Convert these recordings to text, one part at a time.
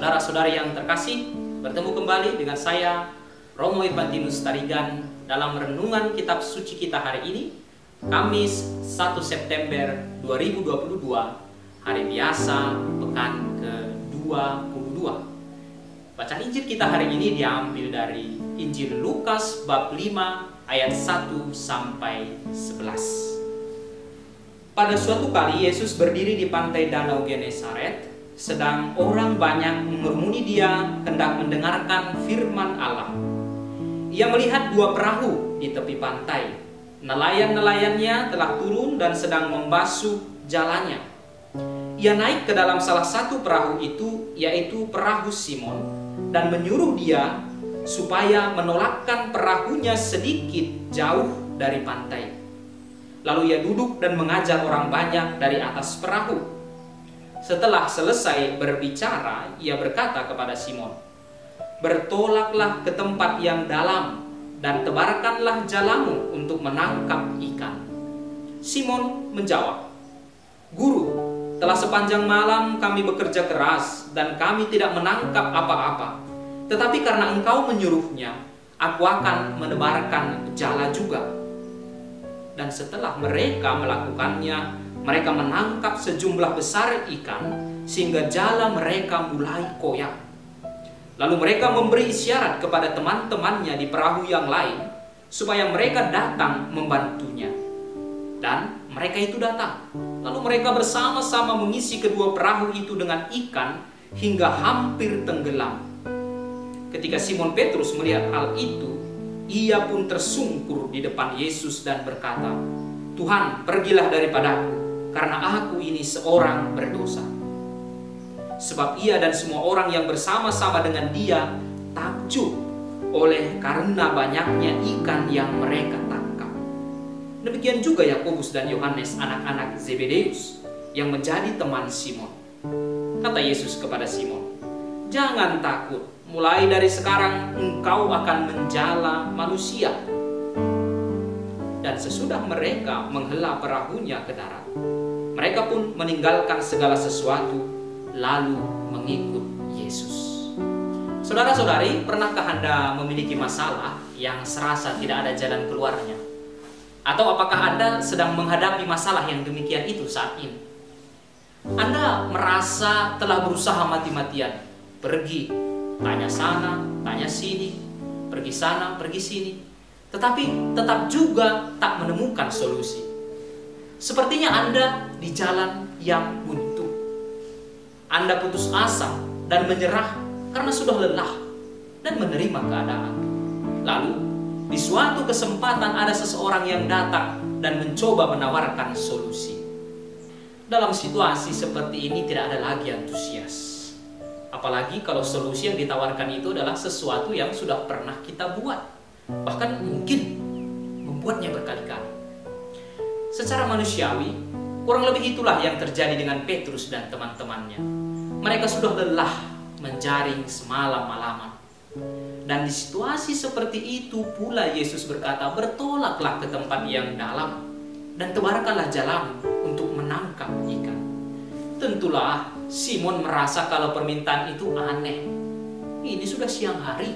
Saudara-saudari yang terkasih, bertemu kembali dengan saya, Romo Evantinus Tarigan, dalam renungan kitab suci kita hari ini, Kamis 1 September 2022, hari biasa, pekan ke-22. Bacaan Injil kita hari ini diambil dari Injil Lukas bab 5 ayat 1 sampai 11. Pada suatu kali Yesus berdiri di pantai Danau Genesaret, sedang orang banyak mengerumuni dia hendak mendengarkan firman Allah. Ia melihat dua perahu di tepi pantai. Nelayan-nelayannya telah turun dan sedang membasuh jalannya. Ia naik ke dalam salah satu perahu itu, yaitu perahu Simon, dan menyuruh dia supaya menolakkan perahunya sedikit jauh dari pantai. Lalu ia duduk dan mengajar orang banyak dari atas perahu. Setelah selesai berbicara, ia berkata kepada Simon, "Bertolaklah ke tempat yang dalam dan tebarkanlah jalamu untuk menangkap ikan." Simon menjawab, "Guru, telah sepanjang malam kami bekerja keras dan kami tidak menangkap apa-apa. Tetapi karena engkau menyuruhnya, aku akan menebarkan jala juga." Dan setelah mereka melakukannya, mereka menangkap sejumlah besar ikan sehingga jala mereka mulai koyak. Lalu mereka memberi isyarat kepada teman-temannya di perahu yang lain supaya mereka datang membantunya. Dan mereka itu datang. Lalu mereka bersama-sama mengisi kedua perahu itu dengan ikan hingga hampir tenggelam. Ketika Simon Petrus melihat hal itu, ia pun tersungkur di depan Yesus dan berkata, "Tuhan, pergilah daripadaku, karena aku ini seorang berdosa." Sebab ia dan semua orang yang bersama-sama dengan dia takjub oleh karena banyaknya ikan yang mereka tangkap. Demikian juga Yakobus dan Yohanes, anak-anak Zebedeus, yang menjadi teman Simon. Kata Yesus kepada Simon, "Jangan takut, mulai dari sekarang engkau akan menjala manusia." Dan sesudah mereka menghela perahunya ke darat, mereka pun meninggalkan segala sesuatu lalu mengikut Yesus. Saudara-saudari, pernahkah Anda memiliki masalah yang serasa tidak ada jalan keluarnya? Atau apakah Anda sedang menghadapi masalah yang demikian itu saat ini? Anda merasa telah berusaha mati-matian, pergi, tanya sana, tanya sini, pergi sana, pergi sini, tetapi tetap juga tak menemukan solusi. Sepertinya Anda di jalan yang buntu. Anda putus asa dan menyerah karena sudah lelah dan menerima keadaan. Lalu, di suatu kesempatan ada seseorang yang datang dan mencoba menawarkan solusi. Dalam situasi seperti ini tidak ada lagi antusias. Apalagi kalau solusi yang ditawarkan itu adalah sesuatu yang sudah pernah kita buat. Bahkan mungkin membuatnya berkali-kali. Secara manusiawi, kurang lebih itulah yang terjadi dengan Petrus dan teman-temannya. Mereka sudah lelah menjaring semalam-malaman. Dan di situasi seperti itu pula Yesus berkata, "Bertolaklah ke tempat yang dalam dan tebarkanlah jalamu untuk menangkap ikan." Tentulah Simon merasa kalau permintaan itu aneh. Ini sudah siang hari,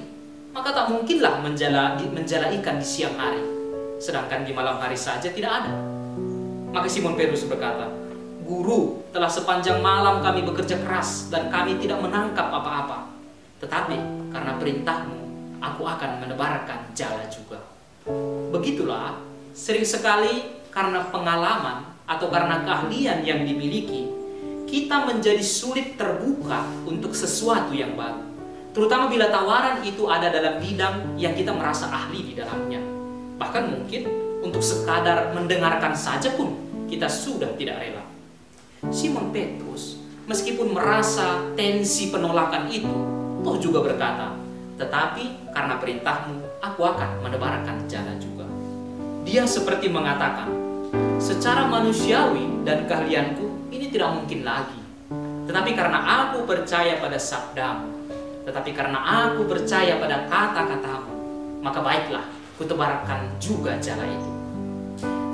maka tak mungkinlah menjala ikan di siang hari, sedangkan di malam hari saja tidak ada. Maka Simon Petrus berkata, "Guru, telah sepanjang malam kami bekerja keras dan kami tidak menangkap apa-apa. Tetapi karena perintahmu, aku akan menebarkan jala juga." Begitulah, sering sekali karena pengalaman atau karena keahlian yang dimiliki, kita menjadi sulit terbuka untuk sesuatu yang baru. Terutama bila tawaran itu ada dalam bidang yang kita merasa ahli di dalamnya. Bahkan mungkin untuk sekadar mendengarkan saja pun kita sudah tidak rela. Simon Petrus, meskipun merasa tensi penolakan itu, toh juga berkata, "Tetapi karena perintahmu, aku akan menebarkan jala juga." Dia seperti mengatakan, "Secara manusiawi dan keahlianku, ini tidak mungkin lagi. Tetapi karena aku percaya pada sabdamu, tetapi karena aku percaya pada kata-katamu, maka baiklah, kutebarkan juga jala itu."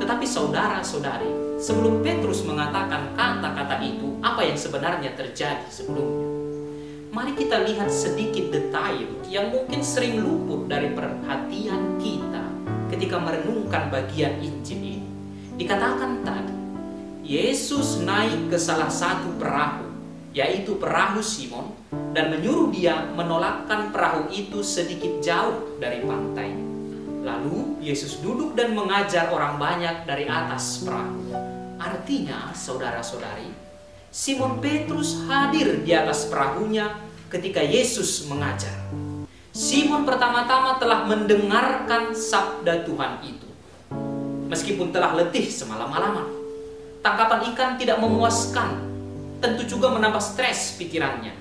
Tetapi saudara-saudari, sebelum Petrus mengatakan kata-kata itu, apa yang sebenarnya terjadi sebelumnya? mari kita lihat sedikit detail yang mungkin sering luput dari perhatian kita ketika merenungkan bagian Injil ini. Dikatakan tadi, Yesus naik ke salah satu perahu, yaitu perahu Simon, dan menyuruh dia menolakkan perahu itu sedikit jauh dari pantai. Lalu Yesus duduk dan mengajar orang banyak dari atas perahu. Artinya, saudara-saudari, Simon Petrus hadir di atas perahunya ketika Yesus mengajar. Simon pertama-tama telah mendengarkan sabda Tuhan itu. Meskipun telah letih semalam-malaman, tangkapan ikan tidak memuaskan, tentu juga menambah stres pikirannya.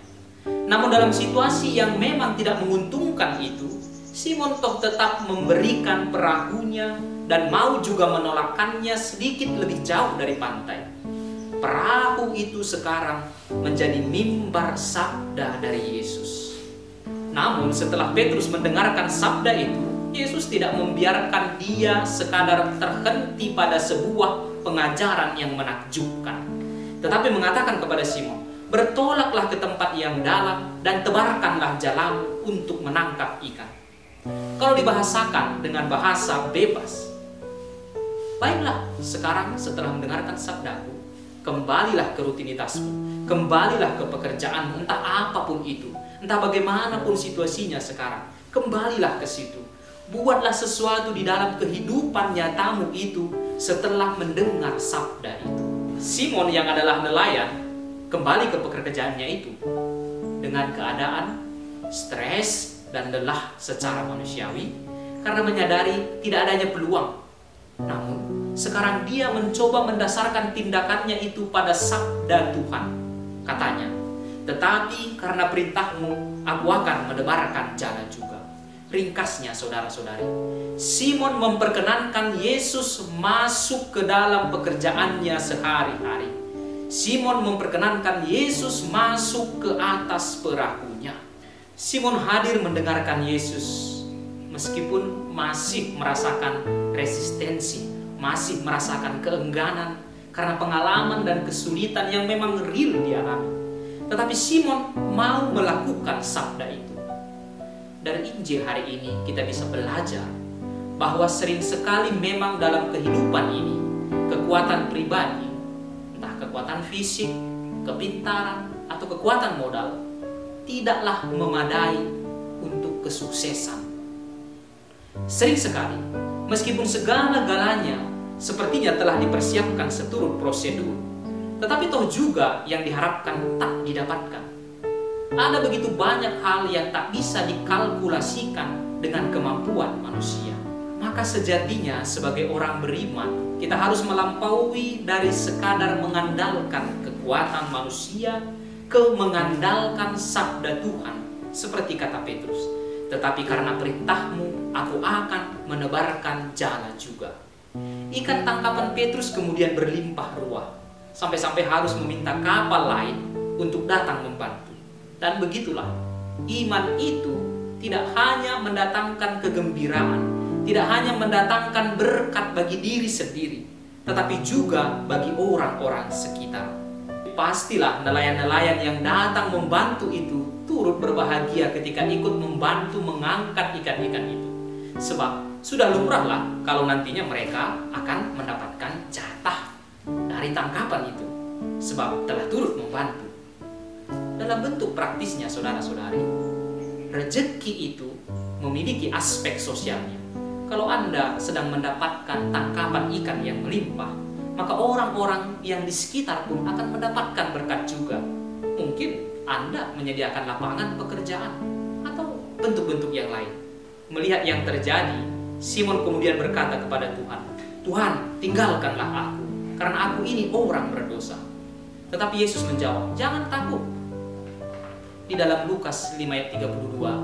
Namun dalam situasi yang memang tidak menguntungkan itu, Simon toh tetap memberikan perahunya dan mau juga menolakkannya sedikit lebih jauh dari pantai. Perahu itu sekarang menjadi mimbar sabda dari Yesus. Namun setelah Petrus mendengarkan sabda itu, Yesus tidak membiarkan dia sekadar terhenti pada sebuah pengajaran yang menakjubkan, tetapi mengatakan kepada Simon, "Bertolaklah ke tempat yang dalam dan tebarkanlah jalamu untuk menangkap ikan." Kalau dibahasakan dengan bahasa bebas, baiklah, sekarang setelah mendengarkan sabdaku, kembalilah ke rutinitasmu, kembalilah ke pekerjaanmu, entah apapun itu, entah bagaimanapun situasinya sekarang, kembalilah ke situ. Buatlah sesuatu di dalam kehidupan nyatamu itu setelah mendengar sabda itu. Simon yang adalah nelayan kembali ke pekerjaannya itu dengan keadaan stres dan lelah secara manusiawi karena menyadari tidak adanya peluang. Namun sekarang dia mencoba mendasarkan tindakannya itu pada sabda Tuhan. Katanya, "Tetapi karena perintahmu, aku akan menebarkan jala juga." Ringkasnya, saudara-saudari, Simon memperkenankan Yesus masuk ke dalam pekerjaannya sehari-hari. Simon memperkenankan Yesus masuk ke atas perahunya. Simon hadir mendengarkan Yesus, meskipun masih merasakan resistensi, masih merasakan keengganan karena pengalaman dan kesulitan yang memang real dialami. Tetapi Simon mau melakukan sabda itu. Dari Injil hari ini kita bisa belajar bahwa sering sekali memang dalam kehidupan ini kekuatan pribadi, entah kekuatan fisik, kepintaran, atau kekuatan modal, tidaklah memadai untuk kesuksesan. Sering sekali, meskipun segala-galanya sepertinya telah dipersiapkan seturut prosedur, tetapi toh juga yang diharapkan tak didapatkan. Ada begitu banyak hal yang tak bisa dikalkulasikan dengan kemampuan manusia. Maka sejatinya sebagai orang beriman, kita harus melampaui dari sekadar mengandalkan kekuatan manusia ke mengandalkan sabda Tuhan, seperti kata Petrus. "Tetapi karena perintahmu, aku akan menebarkan jala juga." Ikan tangkapan Petrus kemudian berlimpah ruah, sampai-sampai harus meminta kapal lain untuk datang membantu. Dan begitulah, iman itu tidak hanya mendatangkan kegembiraan, tidak hanya mendatangkan berkat bagi diri sendiri, tetapi juga bagi orang-orang sekitar. Pastilah nelayan-nelayan yang datang membantu itu turut berbahagia ketika ikut membantu mengangkat ikan-ikan itu. Sebab sudah lumrahlah kalau nantinya mereka akan mendapatkan jatah dari tangkapan itu, sebab telah turut membantu. Dalam bentuk praktisnya, saudara-saudari, rezeki itu memiliki aspek sosialnya. Kalau Anda sedang mendapatkan tangkapan ikan yang melimpah, maka orang-orang yang di sekitar pun akan mendapatkan berkat juga. Mungkin Anda menyediakan lapangan pekerjaan atau bentuk-bentuk yang lain. Melihat yang terjadi, Simon kemudian berkata kepada Tuhan, "Tuhan, tinggalkanlah aku, karena aku ini orang berdosa." Tetapi Yesus menjawab, "Jangan takut." Di dalam Lukas 5 ayat 32,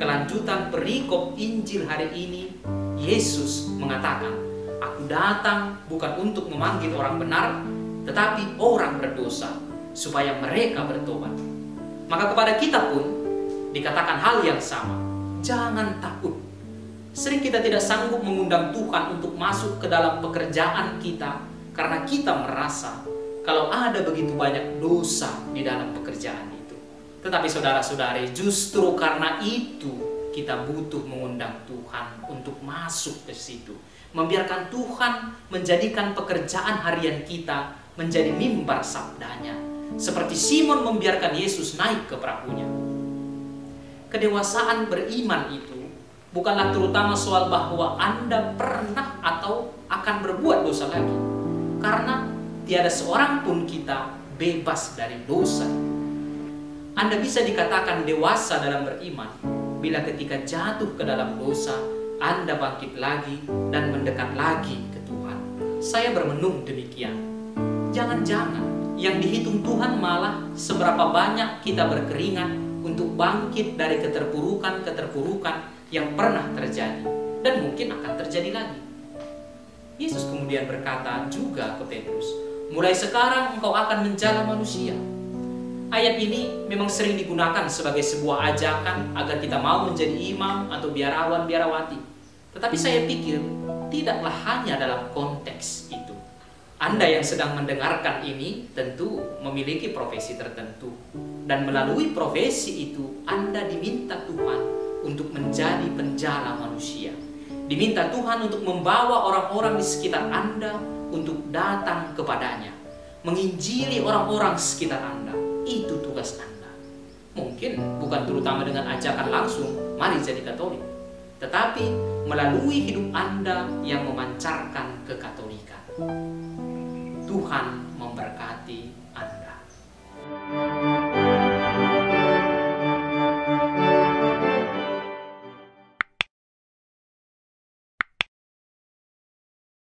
kelanjutan perikop Injil hari ini, Yesus mengatakan, "Aku datang bukan untuk memanggil orang benar, tetapi orang berdosa, supaya mereka bertobat." Maka kepada kita pun dikatakan hal yang sama, jangan takut. Sering kita tidak sanggup mengundang Tuhan untuk masuk ke dalam pekerjaan kita karena kita merasa kalau ada begitu banyak dosa di dalam pekerjaan itu. Tetapi saudara-saudari, justru karena itu kita butuh mengundang Tuhan untuk masuk ke situ. Membiarkan Tuhan menjadikan pekerjaan harian kita menjadi mimbar sabdanya. Seperti Simon membiarkan Yesus naik ke perahunya. Kedewasaan beriman itu bukanlah terutama soal bahwa Anda pernah atau akan berbuat dosa lagi. Karena tiada seorang pun kita bebas dari dosa. Anda bisa dikatakan dewasa dalam beriman bila ketika jatuh ke dalam dosa, Anda bangkit lagi dan mendekat lagi ke Tuhan. Saya bermenung demikian. Jangan-jangan yang dihitung Tuhan malah seberapa banyak kita berkeringat untuk bangkit dari keterpurukan-keterpurukan yang pernah terjadi dan mungkin akan terjadi lagi. Yesus kemudian berkata juga ke Petrus, mulai sekarang engkau akan menjala manusia. Ayat ini memang sering digunakan sebagai sebuah ajakan agar kita mau menjadi imam atau biarawan, biarawati. Tetapi saya pikir tidaklah hanya dalam konteks itu. Anda yang sedang mendengarkan ini tentu memiliki profesi tertentu. Dan melalui profesi itu Anda diminta Tuhan untuk menjadi penjala manusia. Diminta Tuhan untuk membawa orang-orang di sekitar Anda untuk datang kepadanya. Menginjili orang-orang sekitar Anda. Itu tugas Anda. Mungkin bukan terutama dengan ajakan langsung, mari jadi Katolik. Tetapi melalui hidup Anda yang memancarkan kekatolikan. Tuhan memberkati